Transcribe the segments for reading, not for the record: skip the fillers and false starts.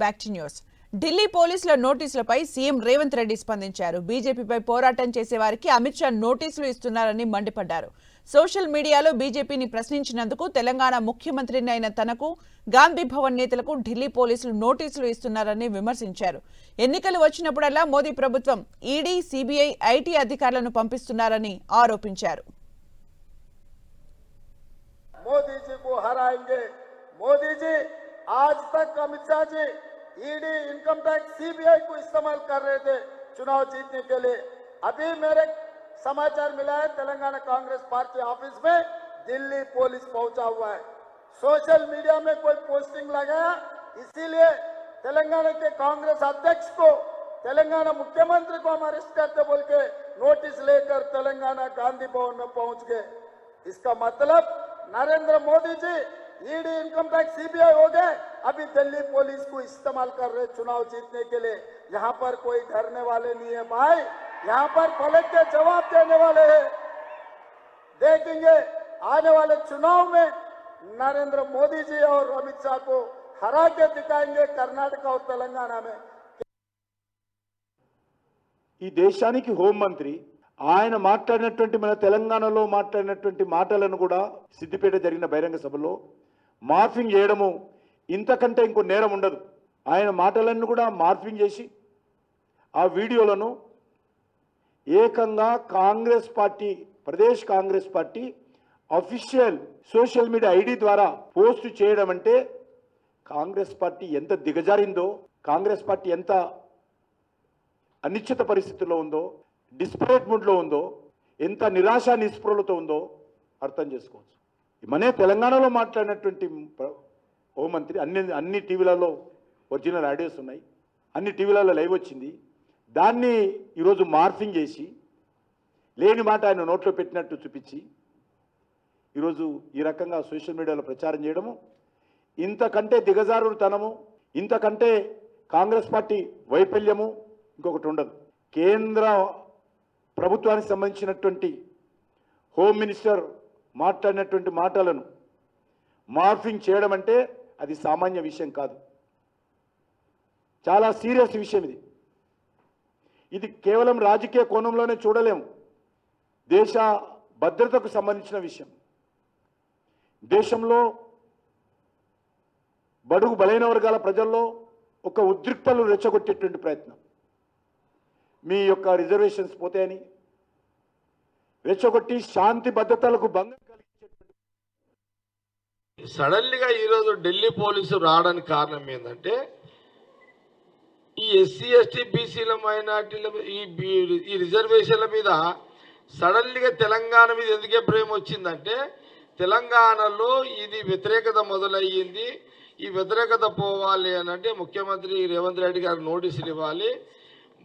Back to news. Delhi పోలీసుల నోటీసులపై CM Revanth Reddy స్పందించారు. బీజేపీపై పోరాటం చేసే వారికి అమిత్ షా నోటీసులు ఇస్తున్నారని మండిపడ్డారు. సోషల్ మీడియాలో బీజేపీని ప్రశ్నించినందుకు తెలంగాణ ముఖ్యమంత్రిని అయిన తనకు, గాంధీ భవన్ నేతలకు ఢిల్లీ పోలీసులు నోటీసులు ఇస్తున్నారని విమర్శించారు. ఎన్నికలు వచ్చినప్పుడల్లా మోదీ ప్రభుత్వం ఈడీ, సీబీఐ, ఐటీ అధికారులను పంపిస్తున్నారని ఆరోపించారు. मोदी जी को हराएंगे। मोदी जी आज तक Amit Shah ji ED, income tax, CBI को इस्तेमाल कर रहे थे चुनाव जीतने के लिए। अभी मेरे समाचार मिला है तेलंगाना कांग्रेस पार्टी ऑफिस में दिल्ली पुलिस पहुंचा हुआ है। सोशल मीडिया में कोई पोस्टिंग लगाया, इसीलिए तेलंगाना के कांग्रेस अध्यक्ष को, तेलंगाना मुख्यमंत्री को हम अरेस्ट करते बोल के नोटिस लेकर तेलंगाना गांधी भवन में पहुंच गए। इसका मतलब Narendra Modi ji ED, income tax, CBI हो गए, अभी दिल्ली पुलिस को इस्तेमाल कर रहे चुनाव जीतने के लिए। यहाँ पर कोई डरने वाले नहीं है भाई, यहाँ पर पलट के जवाब देने वाले हैं। देखेंगे आने वाले चुनाव में नरेंद्र मोदी जी और अमित शाह को हरा के दिखाएंगे कर्नाटक और तेलंगाना में। ఈ దేశానికి హోంమంత్రి ఆయన మాట్లాడినటువంటి మన తెలంగాణలో మాట్లాడినటువంటి మాటలను కూడా సిద్దిపేట జరిగిన బహిరంగ సభలో మార్ఫింగ్ చేయడము ఇంతకంటే ఇంకో నేరం ఉండదు. ఆయన మాటలన్నీ కూడా మార్ఫింగ్ చేసి ఆ వీడియోలను ఏకంగా Congress party, Pradesh Congress party official social media ID ద్వారా పోస్ట్ చేయడం అంటే కాంగ్రెస్ పార్టీ ఎంత దిగజారిందో, కాంగ్రెస్ పార్టీ ఎంత అనిశ్చిత పరిస్థితుల్లో ఉందో, డిస్పరేట్ మూడ్లో ఉందో, ఎంత నిరాశ నిస్పృహలతో ఉందో అర్థం చేసుకోవచ్చు. మనే తెలంగాణలో మాట్లాడినటువంటి హోంమంత్రి అన్ని టీవీలలో ఒరిజినల్ ఆడియోస్ ఉన్నాయి, అన్ని టీవీలలో లైవ్ వచ్చింది. దాన్ని ఈరోజు మార్ఫింగ్ చేసి లేని మాట ఆయన నోట్లో పెట్టినట్టు చూపించి ఈరోజు ఈ రకంగా సోషల్ మీడియాలో ప్రచారం చేయడము ఇంతకంటే దిగజారుతనము, ఇంతకంటే కాంగ్రెస్ పార్టీ వైఫల్యము ఇంకొకటి ఉండదు. కేంద్ర ప్రభుత్వానికి సంబంధించినటువంటి హోమ్ మినిస్టర్ మాట్లాడినటువంటి మాటలను మార్ఫింగ్ చేయడం అంటే అది సామాన్య విషయం కాదు, చాలా సీరియస్ విషయం ఇది. ఇది కేవలం రాజకీయ కోణంలోనే చూడలేము, దేశ భద్రతకు సంబంధించిన విషయం. దేశంలో బడుగు బలైన వర్గాల ప్రజల్లో ఒక ఉద్రిక్తలు రెచ్చగొట్టేటువంటి ప్రయత్నం, మీ యొక్క రిజర్వేషన్స్ పోతాయని రెచ్చగొట్టి శాంతి భద్రతలకు భంగం కలిగించేటువంటి సడన్గా ఈరోజు ఢిల్లీ పోలీసులు రావడానికి కారణం ఏంటంటే ఈ ఎస్సీ, ఎస్టీ, బీసీల, మైనార్టీల ఈ రిజర్వేషన్ల మీద సడన్గా తెలంగాణ మీద ఎందుకే ప్రేమ వచ్చిందంటే తెలంగాణలో ఇది వ్యతిరేకత మొదలయ్యింది. ఈ వ్యతిరేకత పోవాలి అని అంటే ముఖ్యమంత్రి రేవంత్ రెడ్డి గారికి నోటీసులు ఇవ్వాలి.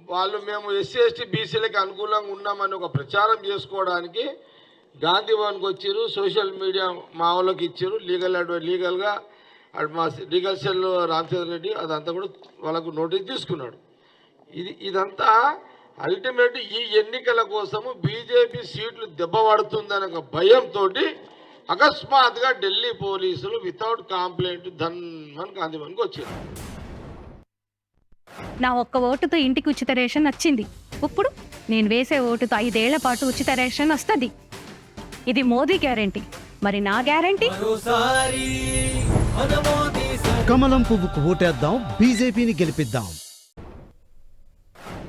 వాళ్ళు మేము ఎస్సీ, ఎస్టీ, బీసీలకి అనుకూలంగా ఉన్నామని ఒక ప్రచారం చేసుకోవడానికి గాంధీ భవన్కి వచ్చారు. సోషల్ మీడియా మా వాళ్ళకి ఇచ్చారు. లీగల్గా మా లీగల్ సెల్ రామచంద్ర రెడ్డి అదంతా కూడా వాళ్ళకు నోటీస్ తీసుకున్నాడు. ఇదంతా అల్టిమేట్ ఈ ఎన్నికల కోసము బీజేపీ సీట్లు దెబ్బపడుతుందనే ఒక భయంతో అకస్మాత్తుగా ఢిల్లీ పోలీసులు వితౌట్ కంప్లైంట్ ధన్మని గాంధీ భవన్కి వచ్చారు. నా ఒక్క ఓటుతో ఇంటికి ఉచిత రేషన్ వచ్చింది. ఇప్పుడు నేను వేసే ఓటుతో 5 ఏళ్ల పాటు ఉచిత రేషన్ వస్తుంది. ఇది మోదీ గ్యారెంటీ. మరి నా గ్యారెంటీ? కమలం పువ్వుకు ఓటేద్దాం, బీజేపీని గెలిపిద్దాం.